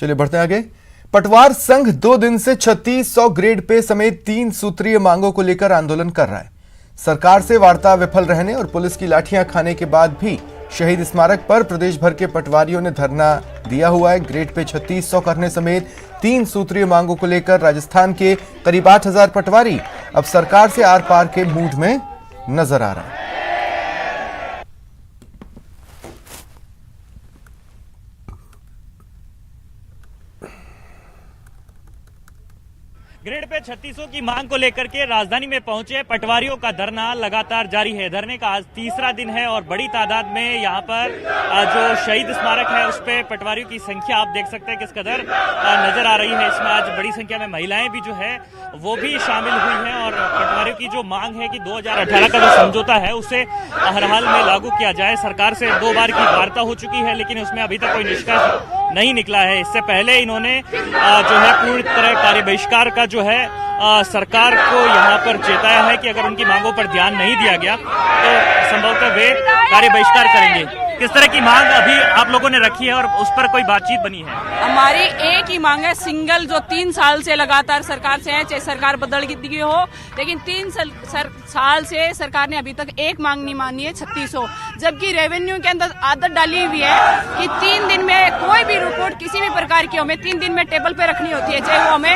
चलिए बढ़ते हैं आगे। पटवार संघ 2 दिन से 3600 ग्रेड पे समेत 3 सूत्रीय मांगों को लेकर आंदोलन कर रहा है। सरकार से वार्ता विफल रहने और पुलिस की लाठियां खाने के बाद भी शहीद स्मारक पर प्रदेश भर के पटवारियों ने धरना दिया हुआ है। ग्रेड पे 3600 करने समेत 3 सूत्रीय मांगों को लेकर राजस्थान के करीब 8000 पटवारी अब सरकार से आर पार के मूड में नजर आ रहे हैं। ग्रेड पे 3600 की मांग को लेकर के राजधानी में पहुंचे पटवारियों का धरना लगातार जारी है। धरने का आज तीसरा दिन है और बड़ी तादाद में यहाँ पर जो शहीद स्मारक है उस पे पटवारियों की संख्या आप देख सकते हैं किस कदर नजर आ रही है। इसमें आज बड़ी संख्या में महिलाएं भी जो है वो भी शामिल हुई हैं और पटवारियों की जो मांग है कि 2018 का जो समझौता है उसे हर हाल में लागू किया जाए। सरकार से 2 बार की वार्ता हो चुकी है लेकिन उसमें अभी तक कोई निष्कर्ष नहीं निकला है। इससे पहले इन्होंने जो है पूरी तरह कार्य बहिष्कार का जो है सरकार को यहाँ पर चेताया है कि अगर उनकी मांगों पर ध्यान नहीं दिया गया तो संभवतः वे कार्य बहिष्कार करेंगे। किस तरह की मांग अभी आप लोगों ने रखी है और उस पर कोई बातचीत बनी है? हमारी एक ही मांग है, सिंगल, जो 3 साल से लगातार सरकार से है, चाहे सरकार बदल गई हो, लेकिन 3 साल से सरकार ने अभी तक एक मांग नहीं मानी है 3600। जबकि रेवेन्यू के अंदर आदत डाली हुई है कि 3 दिन में कोई भी रिपोर्ट किसी भी प्रकार की हमें 3 दिन में टेबल पे रखनी होती है, चाहे वो हमें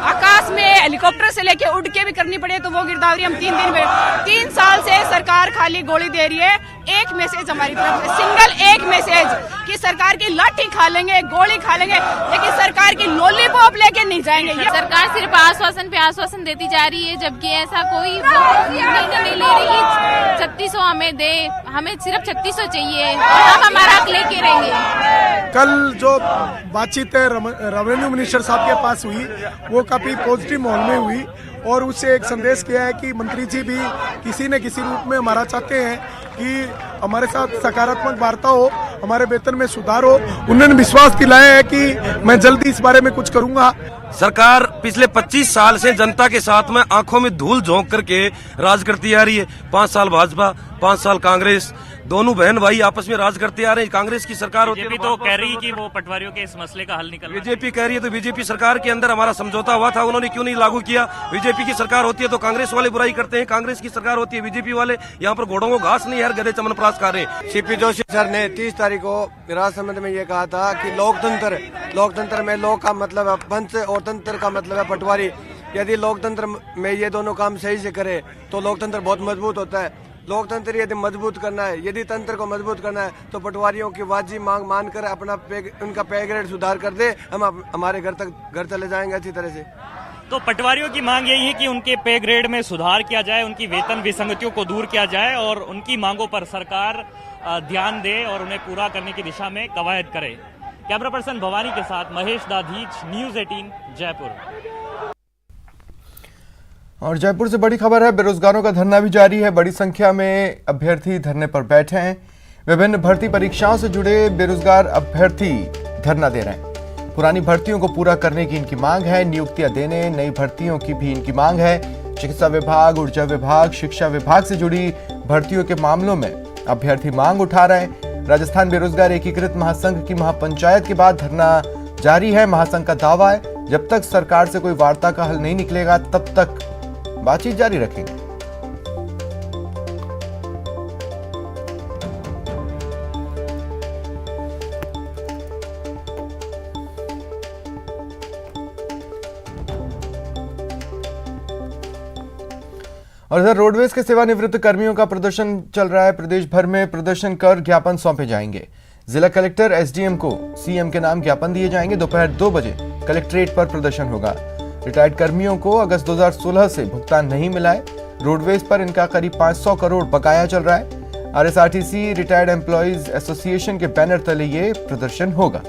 आकाश में हेलीकॉप्टर से लेके उड़ के भी करनी पड़े तो वो गिरदावरी हम 3 दिन में। 3 साल से सरकार खाली गोली दे रही है। एक मैसेज हमारी तरफ से, सिंगल एक मैसेज कि सरकार की लाठी खा लेंगे, गोली खा लेंगे, लेकिन सरकार की लॉलीपॉप लेके नहीं जाएंगे। सरकार सिर्फ आश्वासन पे आश्वासन देती जा रही है, जबकि ऐसा कोई निर्णय नहीं ले रही है। 3600 हमें दे, हमें सिर्फ 3600 चाहिए और हम हमारा हक लेके रहेंगे। कल जो बातचीत रेवेन्यू मिनिस्टर साहब के पास हुई वो काफी पॉजिटिव माहौल में हुई और उससे एक संदेश किया है कि मंत्री जी भी किसी न किसी रूप में हमारा चाहते हैं कि हमारे साथ सकारात्मक वार्ता हो, हमारे वेतन में सुधार हो। उन्होंने विश्वास दिलाया है कि मैं जल्दी इस बारे में कुछ करूंगा। सरकार पिछले 25 साल से जनता के साथ में आंखों में धूल झोंक करके राज करती आ रही है। 5 साल भाजपा, 5 साल कांग्रेस, दोनों बहन भाई आपस में राज करते आ रहे हैं। कांग्रेस की सरकार होती है तो कह रही कि वो पटवारियों के इस मसले का हल निकल, बीजेपी कह रही है तो बीजेपी सरकार के अंदर हमारा समझौता हुआ था, उन्होंने क्यों नहीं लागू किया? बीजेपी की सरकार होती है तो कांग्रेस वाले बुराई करते हैं, कांग्रेस की सरकार होती है बीजेपी वाले यहाँ पर घोड़ों को घास नहीं, हर गधे चमनप्राश खा रहे हैं। सीपी जोशी सर ने 30 तारीख को राजसमंद में ये कहा था कि लोकतंत्र में लोक का मतलब है पंच और तंत्र का मतलब है पटवारी। यदि लोकतंत्र में ये दोनों काम सही से करे तो लोकतंत्र बहुत मजबूत होता है। लोकतंत्र यदि मजबूत करना है, यदि तंत्र को मजबूत करना है तो पटवारियों की वाजिब मांग मानकर अपना उनका पे ग्रेड सुधार कर दे, हम हमारे घर चले जाएंगे अच्छी तरह से। तो पटवारियों की मांग यही है कि उनके पे ग्रेड में सुधार किया जाए, उनकी वेतन विसंगतियों को दूर किया जाए और उनकी मांगों पर सरकार ध्यान दे और उन्हें पूरा करने की दिशा में कवायद करे। कैमरा पर्सन भवानी के साथ महेश दाधीच, न्यूज 18 जयपुर। और जयपुर से बड़ी खबर है, बेरोजगारों का धरना भी जारी है। बड़ी संख्या में अभ्यर्थी धरने पर बैठे हैं। विभिन्न भर्ती परीक्षाओं से जुड़े बेरोजगार अभ्यर्थी धरना दे रहे हैं। पुरानी भर्तियों को पूरा करने की इनकी मांग है, नियुक्तियां देने, नई भर्तियों की भी इनकी मांग है। चिकित्सा विभाग, ऊर्जा विभाग, शिक्षा विभाग से जुड़ी भर्तियों के मामलों में अभ्यर्थी मांग उठा रहे हैं। राजस्थान बेरोजगार एकीकृत महासंघ की महापंचायत के बाद धरना जारी है। महासंघ का दावा है जब तक सरकार से कोई वार्ता का हल नहीं निकलेगा तब तक बातचीत जारी रखेंगे। और इधर रोडवेज के सेवानिवृत्त कर्मियों का प्रदर्शन चल रहा है। प्रदेश भर में प्रदर्शन कर ज्ञापन सौंपे जाएंगे। जिला कलेक्टर, एसडीएम को सीएम के नाम ज्ञापन दिए जाएंगे। दोपहर 2 बजे कलेक्ट्रेट पर प्रदर्शन होगा। रिटायर्ड कर्मियों को अगस्त 2016 से भुगतान नहीं मिला है। रोडवेज पर इनका करीब 500 करोड़ बकाया चल रहा है। आरएसआरटीसी रिटायर्ड एम्प्लॉइज एसोसिएशन के बैनर तले ये प्रदर्शन होगा।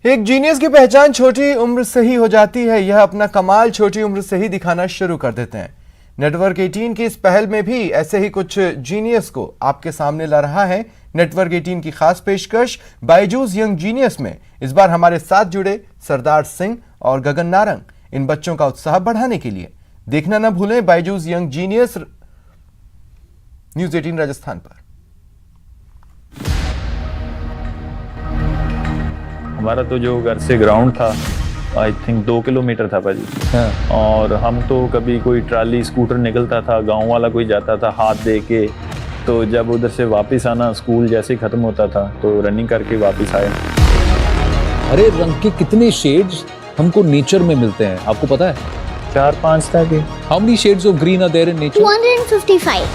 एक जीनियस की पहचान छोटी उम्र से ही हो जाती है। यह अपना कमाल छोटी उम्र से ही दिखाना शुरू कर देते हैं। नेटवर्क 18 की इस पहल में भी ऐसे ही कुछ जीनियस को आपके सामने ला रहा है नेटवर्क 18 की खास पेशकश बायजूस यंग जीनियस में इस बार हमारे साथ जुड़े सरदार सिंह और गगन नारंग इन बच्चों का उत्साह बढ़ाने के लिए। देखना न भूलें Byju's young genius news 18 Rajasthan पर। हमारा तो जो घर से ग्राउंड था आई थिंक 2 किलोमीटर था भाजी। और हम तो कभी कोई ट्राली स्कूटर निकलता था, गांव वाला कोई जाता था हाथ दे के, तो जब उधर से वापस आना स्कूल जैसे ही खत्म होता था तो रनिंग करके वापस आए। हरे रंग के कितने शेड्स हमको नेचर में मिलते हैं, आपको पता है? 4-5 था कि how many shades of green are there in nature? 255।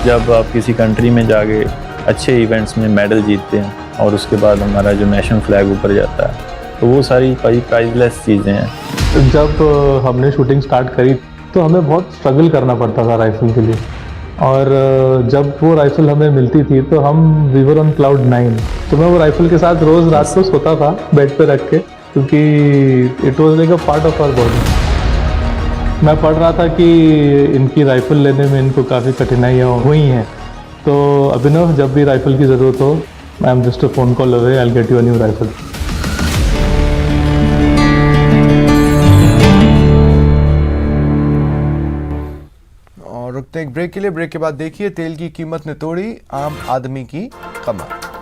जब आप किसी कंट्री में जाके अच्छे इवेंट्स में मेडल जीतते हैं और उसके बाद हमारा जो नेशनल फ्लैग ऊपर जाता है, तो वो सारी प्राइसलेस चीज़ें हैं। जब हमने शूटिंग स्टार्ट करी तो हमें बहुत स्ट्रगल करना पड़ता था राइफल के लिए, और जब वो राइफल हमें मिलती थी तो हम वी वर ऑन क्लाउड 9। तो मैं वो राइफल के साथ रोज़ रात को सोता था बेड पे रख के, क्योंकि it was like a part of our body. मैं पढ़ रहा था कि इनकी राइफल लेने में इनको काफ़ी कठिनाइयाँ हुई हैं, तो अभिनव जब भी राइफल की ज़रूरत हो, I am just a phone call away, I will get you a new rifle. और रुकते एक ब्रेक के लिए। ब्रेक के बाद देखिए तेल की कीमत ने तोड़ी आम आदमी की कमर।